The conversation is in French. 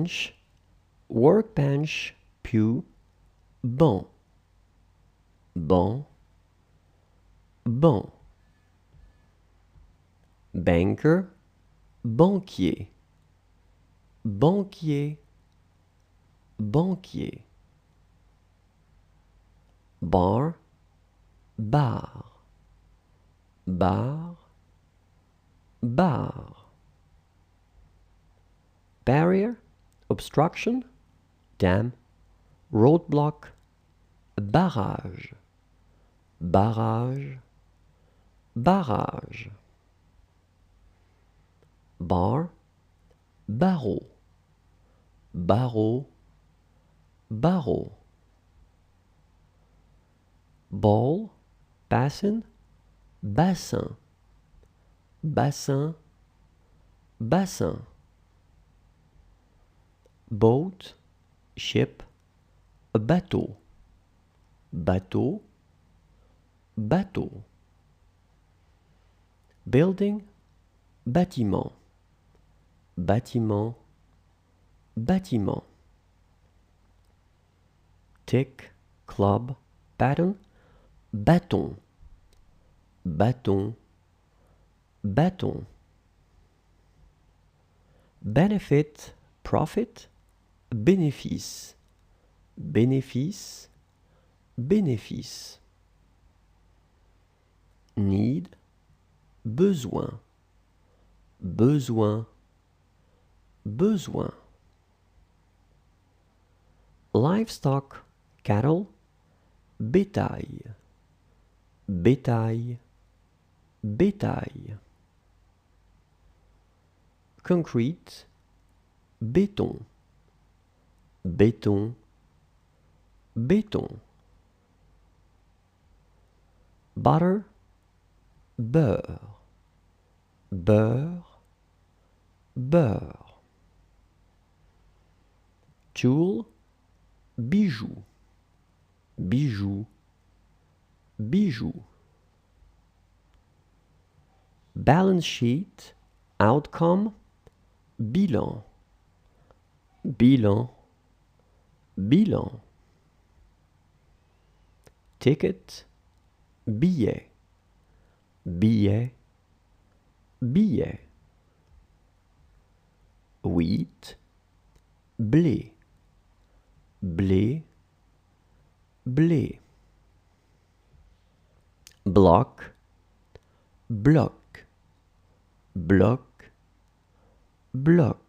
workbench, workbench più banc, banc, banc. Banker, banquier, banquier, banquier. Bar, bar, bar, bar. Barrier, obstruction, dam, roadblock, barrage, barrage, barrage. Bar, barreau, barreau, barreau. Ball, bassin, bassin, bassin, bassin. Boat, ship, bateau, bateau, bateau. Building, bâtiment, bâtiment, bâtiment. Tick, club, baton, bâton, bâton, bâton. Benefit, profit, bénéfice, bénéfice, bénéfice. Need, besoin, besoin, besoin. Livestock, cattle, bétail, bétail, bétail. Concrete, béton, béton, béton. Butter, beurre, beurre, beurre. Jewel, bijou, bijou, bijou. Balance sheet, outcome, bilan, bilan, bilan. Ticket, billet, billet, billet. Wheat, blé, blé, blé. Block, bloc, bloc, bloc.